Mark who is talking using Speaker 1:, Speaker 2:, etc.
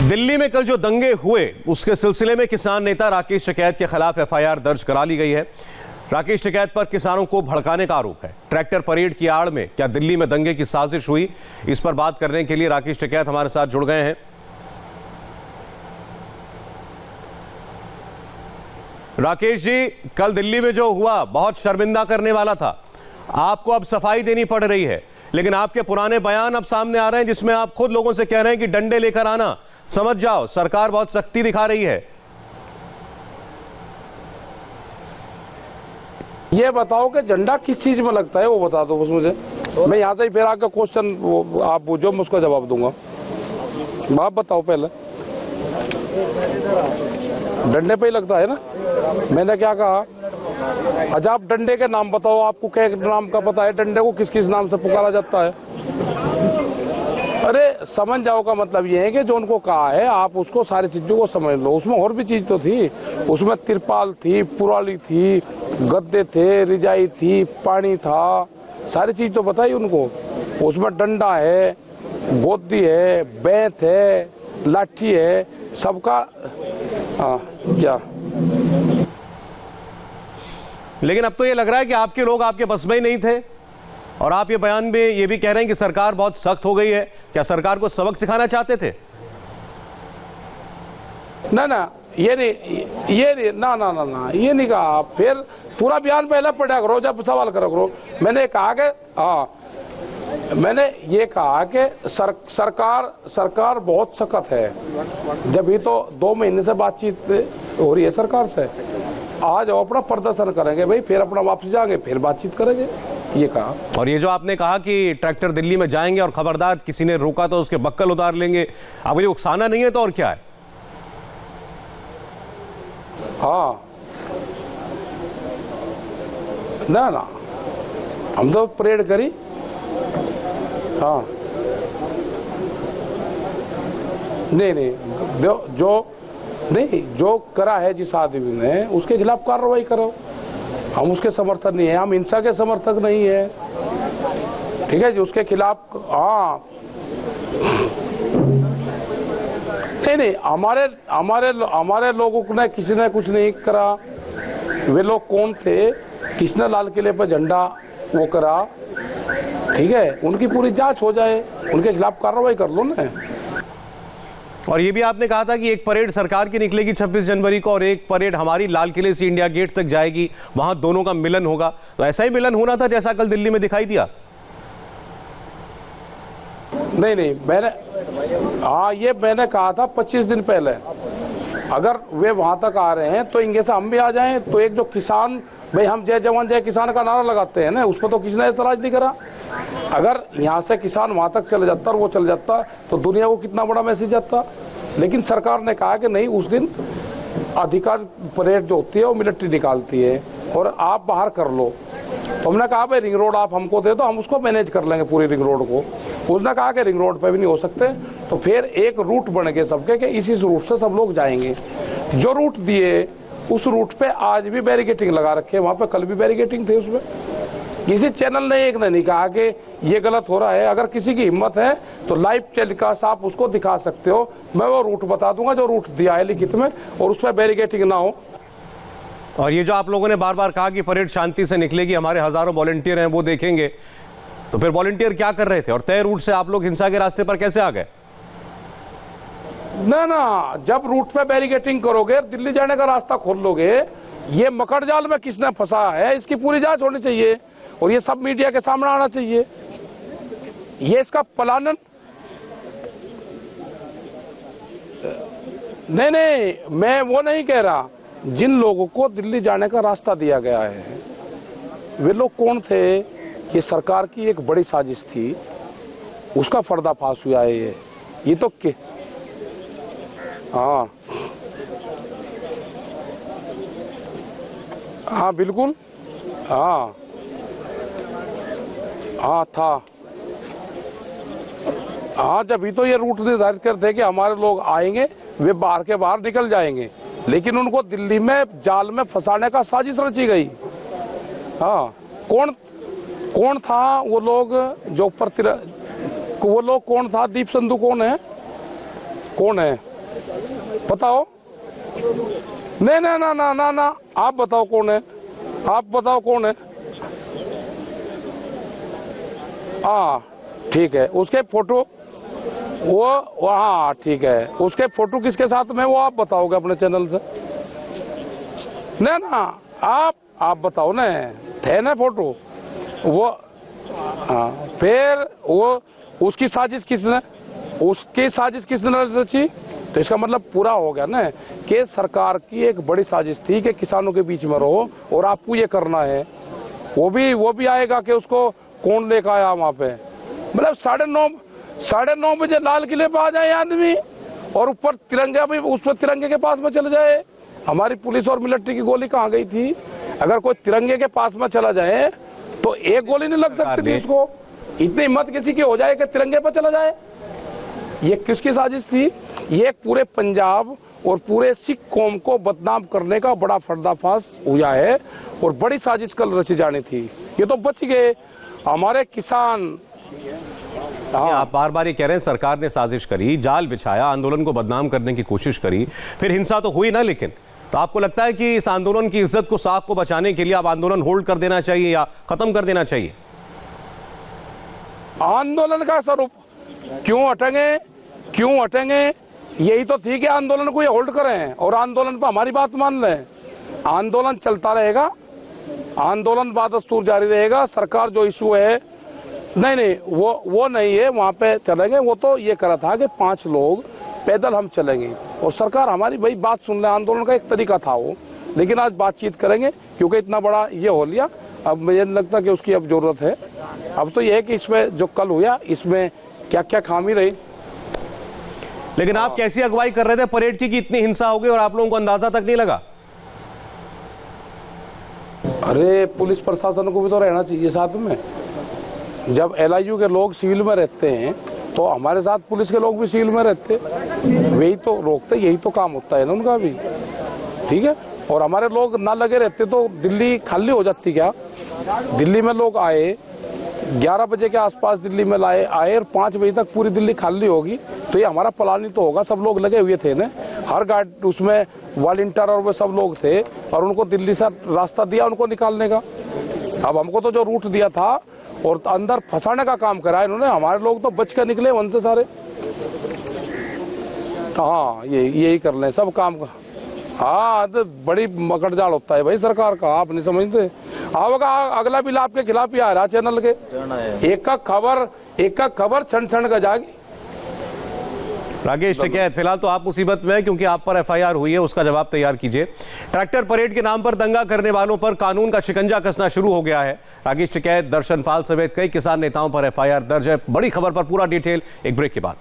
Speaker 1: दिल्ली में कल जो दंगे हुए उसके सिलसिले में किसान नेता राकेश टिकैत के खिलाफ एफआईआर दर्ज करा ली गई है। राकेश टिकैत पर किसानों को भड़काने का आरोप है। ट्रैक्टर परेड की आड़ में क्या दिल्ली में दंगे की साजिश हुई, इस पर बात करने के लिए राकेश टिकैत हमारे साथ जुड़ गए हैं। राकेश जी, कल दिल्ली में जो हुआ बहुत शर्मिंदा करने वाला था। आपको अब सफाई देनी पड़ रही है, लेकिन आपके पुराने बयान अब सामने आ रहे हैं जिसमें आप खुद लोगों से कह रहे हैं कि डंडे लेकर आना, समझ जाओ सरकार बहुत सख्ती दिखा रही है।
Speaker 2: ये बताओ कि झंडा किस चीज में लगता है, वो बता दो बस मुझे। मैं यहाँ से ही फिर आकर क्वेश्चन आप पूछो, मैं उसका जवाब दूंगा। आप बताओ पहले। डंडे पे ही लगता है ना। मैंने क्या कहा? अच्छा आप डंडे के नाम बताओ, आपको क्या नाम का पता है? डंडे को किस किस नाम से पुकारा जाता है? अरे समझ जाओ का मतलब ये है कि जो उनको कहा है आप उसको सारी चीजों को समझ लो। उसमें और भी चीज तो थी, उसमें तिरपाल थी, पुराली थी, गद्दे थे, रिजाई थी, पानी था, सारी चीज तो बताई उनको। उसमें डंडा है, गोदी है, बैंत है, लाठी है, सबका क्या।
Speaker 1: लेकिन अब तो ये लग रहा है कि आपके लोग आपके बस में ही नहीं थे, और आप ये बयान में ये भी कह रहे हैं कि सरकार बहुत सख्त हो गई है। क्या सरकार को सबक सिखाना चाहते थे?
Speaker 2: ना ये नहीं ना ये नहीं कहा। फिर पूरा बयान पहले पढ़ा करो जब सवाल करो। मैंने कहा कि मैंने ये कहा कि सरकार बहुत सख्त है। जब ही तो 2 महीने से बातचीत हो रही है सरकार से। आज अपना प्रदर्शन करेंगे भाई, फिर अपना वापस जाएंगे, फिर बातचीत करेंगे, ये कहा। और
Speaker 1: ये जो आपने कहा कि ट्रैक्टर दिल्ली में जाएंगे और खबरदार किसी ने रोका तो उसके बक्कल उतार लेंगे, अब ये उकसाना नहीं है तो और क्या है?
Speaker 2: हाँ ना हम तो परेड करी। हाँ नहीं जो करा है जिस आदमी ने उसके खिलाफ कार्रवाई करो। हम उसके समर्थक नहीं है, हम हिंसा के समर्थक नहीं है, ठीक है जी। उसके खिलाफ हाँ नहीं हमारे लोगों ने किसी ने कुछ नहीं करा। वे लोग कौन थे, किसने लाल किले पर झंडा वो करा, ठीक है, उनकी पूरी जांच हो जाए, उनके खिलाफ कार्रवाई कर लो ना।
Speaker 1: और ये भी आपने कहा था कि एक परेड सरकार की निकलेगी 26 जनवरी को और एक परेड हमारी लाल किले से इंडिया गेट तक जाएगी, वहां दोनों का मिलन होगा। तो ऐसा ही मिलन होना था जैसा कल दिल्ली में दिखाई दिया?
Speaker 2: नहीं मैंने मैंने कहा था 25 दिन पहले, अगर वे वहां तक आ रहे हैं तो इनके से हम भी आ जाएं। तो एक जो किसान भाई, हम जय जवान जय किसान का नारा लगाते हैं ना, उस पर तो किसी ने एतराज नहीं करा। अगर यहाँ से किसान वहां तक चले जाता और वो चले जाता तो दुनिया को कितना बड़ा मैसेज जाता। लेकिन सरकार ने कहा कि नहीं, उस दिन अधिकार परेड जो होती है वो मिलिट्री निकालती है और आप बाहर कर लो। तो हमने कहा भाई रिंग रोड आप हमको दे दो, हम उसको मैनेज कर लेंगे पूरी रिंग रोड को। उसने कहा कि रिंग रोड पे भी नहीं हो सकते। तो फिर एक रूट बन गए सबके कि इसी रूट से सब लोग जाएंगे। जो रूट दिए उस रूट पे आज भी बैरिकेटिंग लगा रखे, वहां पे कल भी बैरिकेटिंग थी। उसमें किसी चैनल ने एक ने नहीं कहा कि ये गलत हो रहा है। अगर किसी की हिम्मत है तो लाइव टेलीकास्ट आप उसको दिखा सकते हो, मैं वो रूट बता दूंगा जो रूट दिया है लिखित में, और उस पर बैरिकेटिंग ना हो।
Speaker 1: और ये जो आप लोगों ने बार बार कहा कि परेड शांति से निकलेगी, हमारे हजारों वॉलंटियर हैं वो देखेंगे, तो फिर वॉलंटियर क्या कर रहे थे और तय रूट से आप लोग हिंसा के रास्ते पर कैसे आ गए?
Speaker 2: ना जब रूट पे बैरिकेटिंग करोगे, दिल्ली जाने का रास्ता खोल लोगे, ये मकड़ जाल में किसने फंसा है इसकी पूरी जांच होनी चाहिए और ये सब मीडिया के सामने आना चाहिए। ये इसका प्लान नहीं मैं वो नहीं कह रहा। जिन लोगों को दिल्ली जाने का रास्ता दिया गया है वे लोग कौन थे? ये सरकार की एक बड़ी साजिश थी, उसका पर्दाफाश हुआ है। ये तो हाँ बिल्कुल हाँ था। हाँ जब ही तो ये रूट निर्धारित करते कि हमारे लोग आएंगे, वे बाहर के बाहर निकल जाएंगे, लेकिन उनको दिल्ली में जाल में फंसाने का साजिश रची गई। हाँ कौन था वो लोग जो ऊपर वो लोग कौन था? दीप संधू कौन है? बताओ। नहीं ना ना ना ना ना, आप बताओ कौन है, आप बताओ कौन है। हाँ ठीक है, उसके फोटो वो हाँ ठीक है, उसके फोटो किसके साथ में वो आप बताओगे अपने चैनल से। नहीं ना, आप बताओ ना, थे ना फोटो वो। हाँ फिर वो उसकी साजिश किसने रची। तो इसका मतलब पूरा हो गया ना कि सरकार की एक बड़ी साजिश थी कि किसानों के बीच में रहो और आपको ये करना है। वो भी आएगा कि उसको कौन लेकर आया वहां पे। मतलब 9:30 बजे लाल किले पे आ जाए आदमी और ऊपर तिरंगा भी, उस पर तिरंगे के पास में चले जाए। हमारी पुलिस और मिलिट्री की गोली कहाँ गई थी। अगर कोई तिरंगे के पास में चला जाए तो एक गोली नहीं लग सकती थी उसको। इतनी हिम्मत किसी की हो जाए कि तिरंगे पर चला जाए। ये किसकी साजिश थी। ये पूरे पंजाब और पूरे सिख कौम को बदनाम करने का बड़ा पर्दाफाश हुआ है और बड़ी साजिश कल रची जानी थी। ये तो बच गए हमारे किसान।
Speaker 1: आप बार बार ये कह रहे हैं सरकार ने साजिश करी, जाल बिछाया, आंदोलन को बदनाम करने की कोशिश करी, फिर हिंसा तो हुई ना। लेकिन तो आपको लगता है कि इस आंदोलन की इज्जत को, साख को बचाने के लिए अब आंदोलन होल्ड कर देना चाहिए या खत्म कर देना चाहिए।
Speaker 2: आंदोलन का स्वरूप क्यों हटेंगे। यही तो थी कि आंदोलन को ये होल्ड करें और आंदोलन पर हमारी बात मान लें। आंदोलन चलता रहेगा, आंदोलन बादस्तूर जारी रहेगा। सरकार जो इशू है, नहीं वो नहीं है, वहां पे चलेंगे। वो तो ये करा था कि 5 लोग पैदल हम चलेंगे और सरकार हमारी भाई बात सुन ले। आंदोलन का एक तरीका था वो, लेकिन आज बातचीत करेंगे क्योंकि इतना बड़ा ये हो लिया। अब मुझे नहीं लगता कि उसकी अब जरूरत है। अब तो ये है कि इसमें जो कल हुआ, इसमें क्या क्या खामी रही।
Speaker 1: लेकिन आप कैसी अगुवाई कर रहे थे परेड की कि इतनी हिंसा हो गई और आप लोगों को अंदाजा तक नहीं लगा।
Speaker 2: अरे पुलिस प्रशासन को भी तो रहना चाहिए साथ में। जब LIU के लोग सिविल में रहते हैं तो हमारे साथ पुलिस के लोग भी सिविल में रहते, वही तो रोकते, यही तो काम होता है ना उनका भी। ठीक है, और हमारे लोग ना लगे रहते तो दिल्ली खाली हो जाती क्या। दिल्ली में लोग आए 11 बजे के आसपास दिल्ली में आए और 5 बजे तक पूरी दिल्ली खाली होगी। तो ये हमारा प्लान ही तो होगा। सब लोग लगे हुए थे ना, हर गार्ड उसमें वॉलंटियर और वो सब लोग थे और उनको दिल्ली से रास्ता दिया उनको निकालने का। अब हमको तो जो रूट दिया था और अंदर फंसाने का काम करा इन्होंने। हमारे लोग तो बच के निकले वहां से सारे। हाँ यही कर लें सब काम का। हाँ तो बड़ी मकड़जाल होता है भाई सरकार का, आप नहीं समझते। आपका अगला बिल आपके खिलाफ ही आ रहा चैनल के। एक का खबर क्षण क्षण का जागी।
Speaker 1: राकेश टिकैत, फिलहाल तो आप मुसीबत में हैं क्योंकि आप पर FIR हुई है, उसका जवाब तैयार कीजिए। ट्रैक्टर परेड के नाम पर दंगा करने वालों पर कानून का शिकंजा कसना शुरू हो गया है। राकेश टिकैत, दर्शन पाल समेत कई किसान नेताओं पर FIR दर्ज है। बड़ी खबर पर पूरा डिटेल एक ब्रेक के बाद।